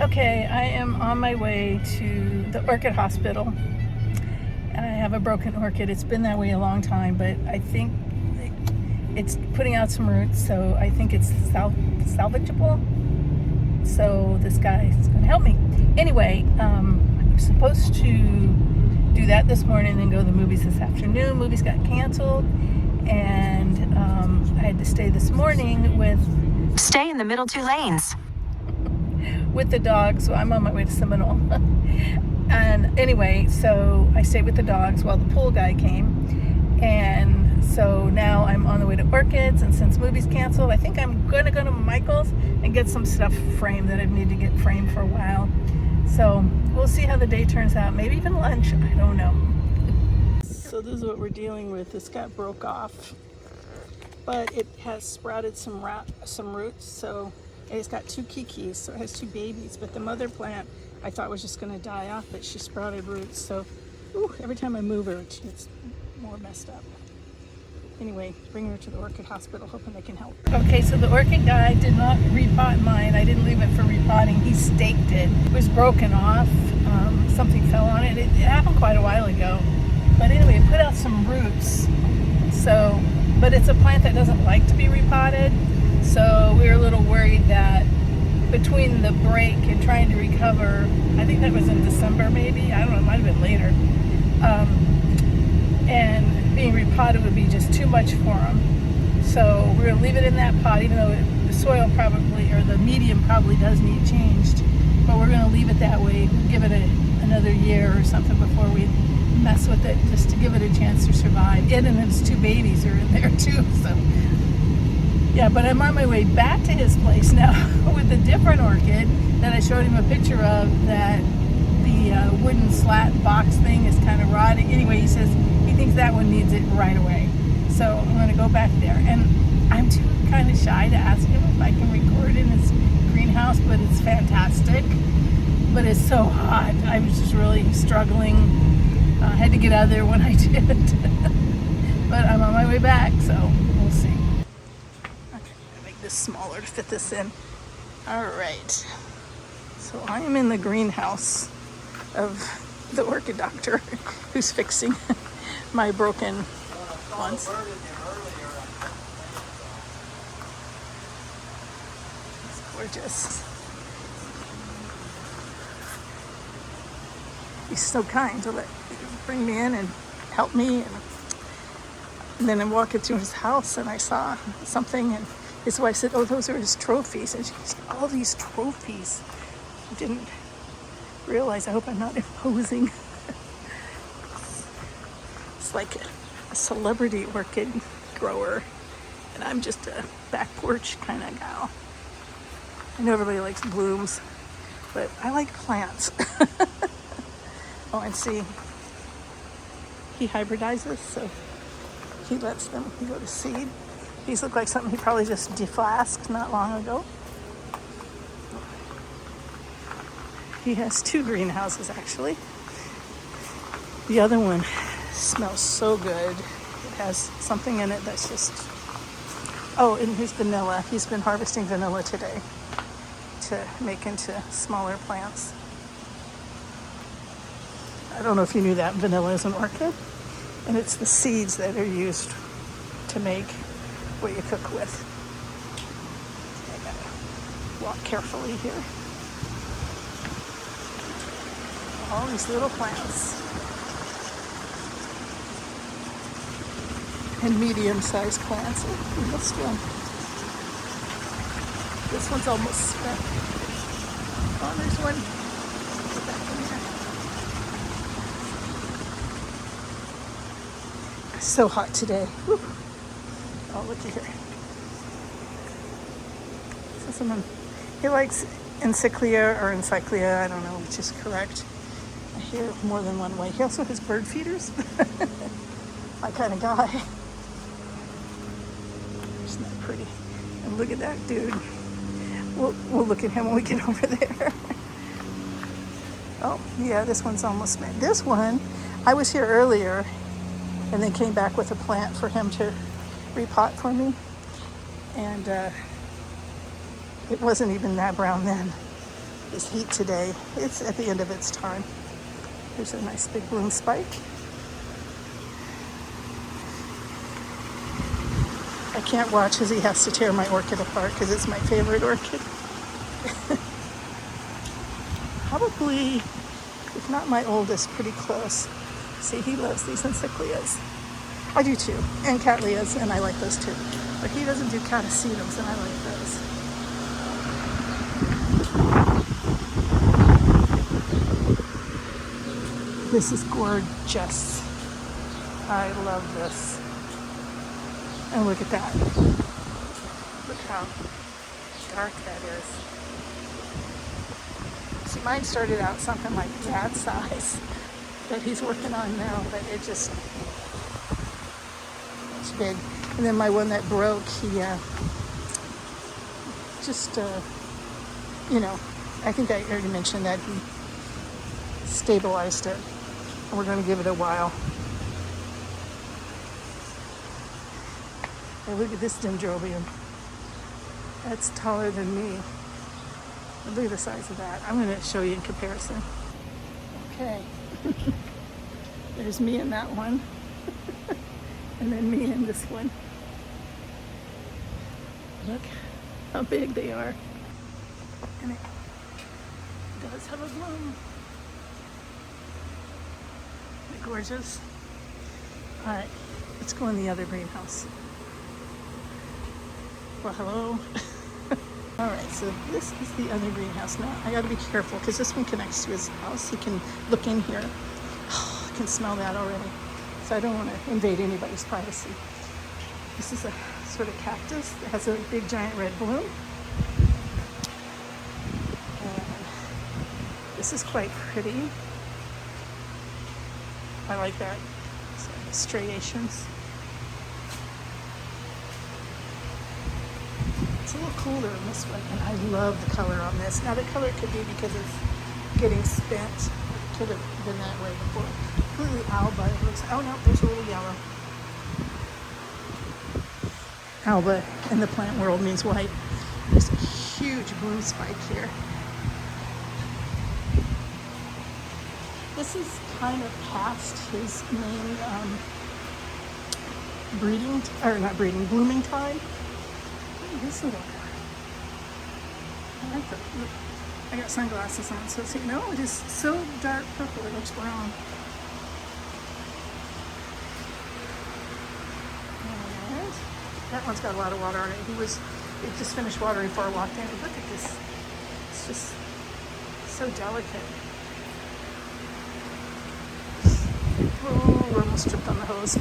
Okay, I am on my way to the Orchid Hospital, and I have a broken orchid. It's been that way a long time, but I think it's putting out some roots, so I think it's salvageable. So this guy is going to help me. Anyway, I'm supposed to do that this morning and go to the movies this afternoon. Movies got canceled, and I had to stay this morning with... Stay in the middle 2 lanes. With the dogs, so I'm on my way to Seminole. And anyway, so I stayed with the dogs while the pool guy came, and so now I'm on the way to Orchids. And since movies canceled, I think I'm gonna go to Michael's and get some stuff framed that I need to get framed for a while. So we'll see how the day turns out. Maybe even lunch, I don't know. So this is what we're dealing with. This got broke off, but it has sprouted some roots. So it's got 2 kikis, so it has 2 babies. But the mother plant I thought was just going to die off, but she sprouted roots. So every time I move her, it gets more messed up. Anyway, bring her to the Orchid Hospital, hoping they can help. Okay, so the orchid guy did not repot mine. I didn't leave it for repotting. He staked it. It was broken off. Something fell on it. It happened quite a while ago. But anyway, it put out some roots. So, but it's a plant that doesn't like to be repotted. So we were a little worried that between the break and trying to recover, I think that was in December maybe, I don't know, it might have been later, and being repotted would be just too much for them. So we're going to leave it in that pot, even though the soil probably, or the medium probably does need changed. But we're going to leave it that way, give it another year or something before we mess with it, just to give it a chance to survive. It and its 2 babies are in there too, so... Yeah, but I'm on my way back to his place now with a different orchid that I showed him a picture of, that the wooden slat box thing is kind of rotting. Anyway, he says he thinks that one needs it right away. So I'm going to go back there. And I'm too kind of shy to ask him if I can record in his greenhouse, but it's fantastic. But it's so hot. I was just really struggling. I had to get out of there when I did. But I'm on my way back, so we'll see. This smaller to fit this in. All right, so I am in the greenhouse of the Orchid Doctor, who's fixing my broken ones. It's gorgeous. He's so kind to bring me in and help me, and then I'm walking through his house and I saw something, and his wife said, "Oh, those are his trophies." And she said, "All these trophies." I didn't realize. I hope I'm not imposing. It's like a celebrity orchid grower, and I'm just a back porch kind of gal. I know everybody likes blooms, but I like plants. Oh, and see, he hybridizes, so he lets them go to seed. These look like something he probably just deflasked not long ago. He has 2 greenhouses, actually. The other one smells so good. It has something in it that's just... Oh, and here's vanilla. He's been harvesting vanilla today to make into smaller plants. I don't know if you knew that. Vanilla is an orchid, and it's the seeds that are used to make what you cook with. I gotta walk carefully here. All these little plants. And medium-sized plants. Oh, this one. This one's almost spent. Oh, there's one. Get back in there. It's so hot today. Whew. Oh, looky here. So someone, he likes encyclia or encyclia, I don't know which is correct. I hear more than one way. He also has bird feeders. My kind of guy. Isn't that pretty? And look at that dude. We'll look at him when we get over there. Oh, yeah, this one's almost met. This one, I was here earlier and then came back with a plant for him to repot for me, and it wasn't even that brown then. This heat today, it's at the end of its time. There's a nice big bloom spike. I can't watch as he has to tear my orchid apart because it's my favorite orchid. Probably, if not my oldest, pretty close. See, he loves these encyclias. I do too, and cattleyas, and I like those too. But he doesn't do catasetums, and I like those. This is gorgeous. I love this. And look at that. Look how dark that is. See, mine started out something like that size that he's working on now, but it's big. And then my one that broke, he I think I already mentioned that he stabilized it. And we're going to give it a while. Hey, look at this dendrobium. That's taller than me. Look at the size of that. I'm going to show you in comparison. Okay. There's me in that one. And then me in this one. Look how big they are. And it does have a bloom. Isn't it gorgeous? All right, let's go in the other greenhouse. Well, hello. All right, so this is the other greenhouse. Now, I gotta be careful because this one connects to his house. He can look in here. Oh, I can smell that already. So I don't want to invade anybody's privacy. This is a sort of cactus that has a big giant red bloom. And this is quite pretty. I like that. So, striations. It's a little cooler in this one, and I love the color on this. Now the color could be because it's getting spent. It could have been that way before. Completely alba. It looks. Oh no, there's a little yellow. Alba in the plant world means white. There's a huge bloom spike here. This is kind of past his main blooming time. This little guy. I like that. I got sunglasses on, so see, no, it is so dark purple, it looks brown. And that one's got a lot of water on it. It just finished watering before I walked in. Look at this. It's just so delicate. Oh, we almost tripped on the hose.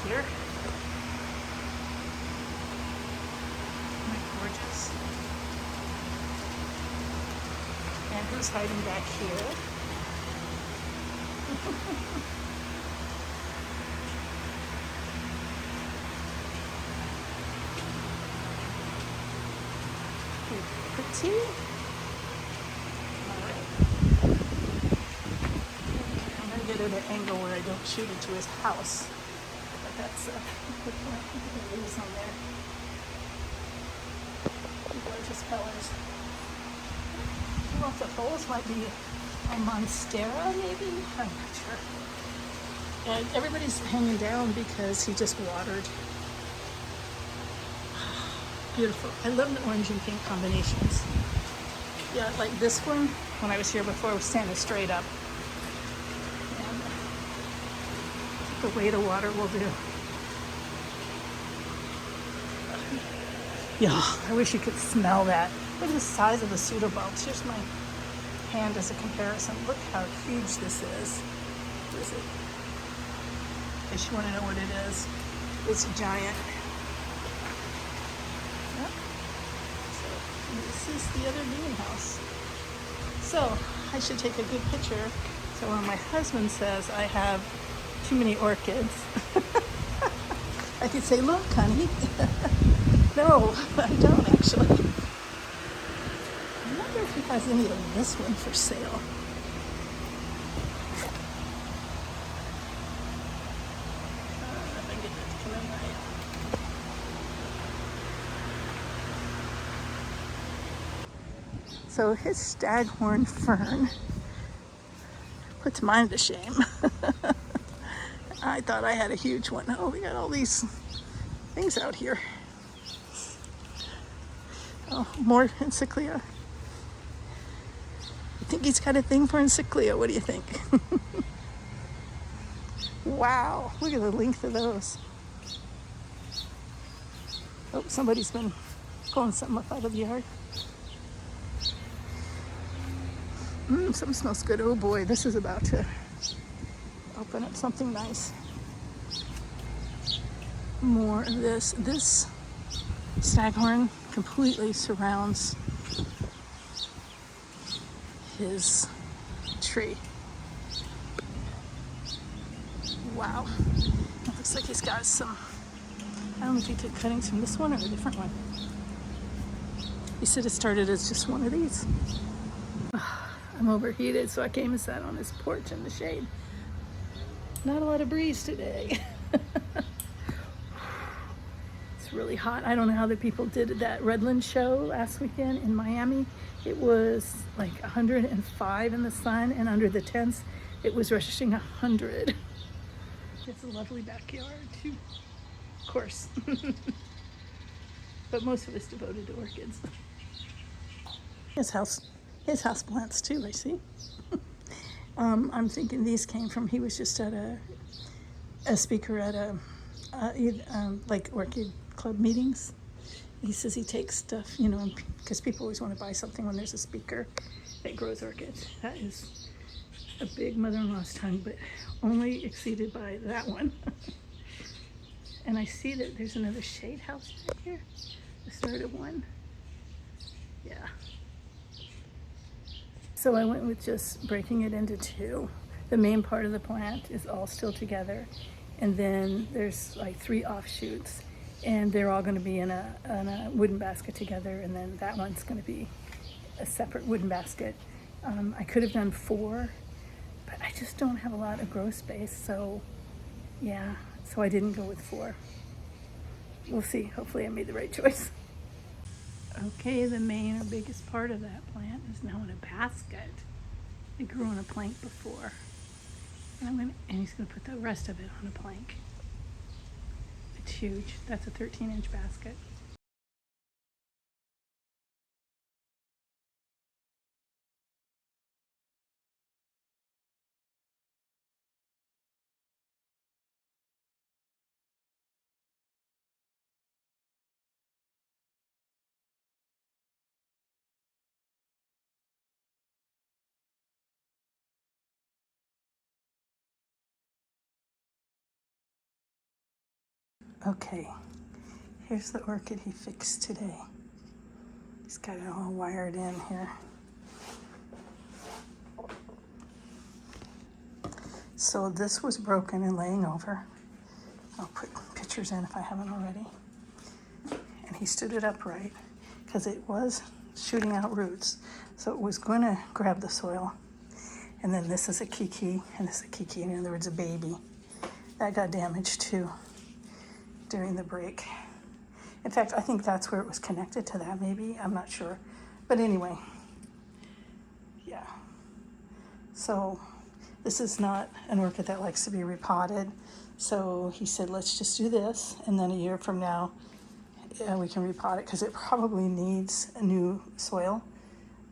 Here. Gorgeous. And who's hiding back here? Pretty. All right. I'm gonna get at an angle where I don't shoot into his house. But that's good point. The leaves on there. Gorgeous colors. Well, the holes might be a monstera, maybe? I'm not sure. And everybody's hanging down because he just watered. Beautiful. I love the orange and pink combinations. Yeah, like this one, when I was here before, was standing straight up. And the weight of water will do. Yeah, I wish you could smell that. Look at the size of the pseudobulbs. Here's my hand as a comparison. Look how huge this is. What is it? In case you want to know what it is. It's giant. Yep. So this is the other greenhouse. So I should take a good picture. So when my husband says I have too many orchids, I could say, look, honey. No, I don't actually. I wonder if he has any of this one for sale. If I get that to come in right. So his staghorn fern puts mine to shame. I thought I had a huge one. Oh, we got all these things out here. Oh, more encyclia. I think he's got a thing for encyclia. What do you think? Wow, look at the length of those. Oh, somebody's been pulling something up out of the yard. Something smells good. Oh boy, this is about to open up something nice. More of this. This staghorn completely surrounds his tree. Wow. It looks like he's got some, I don't know if he took cuttings from this one or a different one. He said it started as just one of these. I'm overheated, so I came and sat on his porch in the shade. Not a lot of breeze today. It's really hot. I don't know how the people did that Redland show last weekend in Miami. It was like 105 in the sun, and under the tents, it was rushing 100. It's a lovely backyard too, of course. But most of it's devoted to orchids. His house plants too, I see. I'm thinking these came from, he was just at a speaker at like orchid club meetings. He says he takes stuff, you know, because people always want to buy something when there's a speaker that grows orchids. That is a big mother-in-law's tongue, but only exceeded by that one. And I see that there's another shade house back here. The start of one. Yeah. So I went with just breaking it into two. The main part of the plant is all still together, and then there's like 3 offshoots, and they're all going to be in a wooden basket together, and then that one's going to be a separate wooden basket. I could have done 4, but I just don't have a lot of grow space, so yeah, so I didn't go with 4. We'll see. Hopefully I made the right choice. Okay, the main or biggest part of that plant is now in a basket. It grew on a plank before. And he's gonna put the rest of it on a plank. It's huge. That's a 13-inch basket. Okay, here's the orchid he fixed today. He's got it all wired in here. So this was broken and laying over. I'll put pictures in if I haven't already. And he stood it upright because it was shooting out roots. So it was going to grab the soil. And then this is a kiki, and this is a kiki, in other words, a baby. That got damaged too during the break. In fact, I think that's where it was connected to that, maybe. I'm not sure. But anyway, yeah. So this is not an orchid that likes to be repotted. So he said, let's just do this, and then a year from now, we can repot it, because it probably needs a new soil.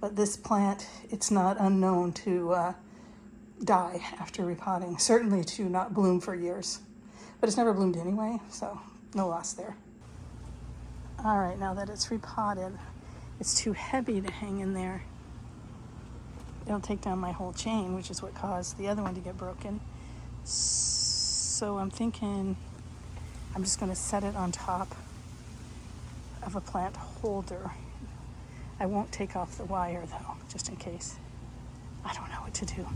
But this plant, it's not unknown to die after repotting, certainly to not bloom for years. But it's never bloomed anyway, so no loss there. All right, now that it's repotted, it's too heavy to hang in there. It'll take down my whole chain, which is what caused the other one to get broken. So I'm thinking I'm just gonna set it on top of a plant holder. I won't take off the wire though, just in case. I don't know what to do.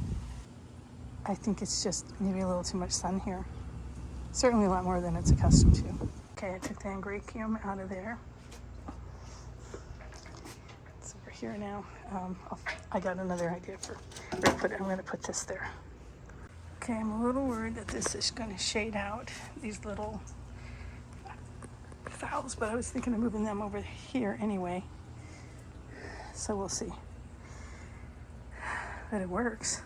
I think it's just maybe a little too much sun here. Certainly a lot more than it's accustomed to. Okay, I took the angraecium out of there. It's over here now. I got another idea for where to put it. I'm gonna put this there. Okay, I'm a little worried that this is gonna shade out these little fowls, but I was thinking of moving them over here anyway. So we'll see. but it works.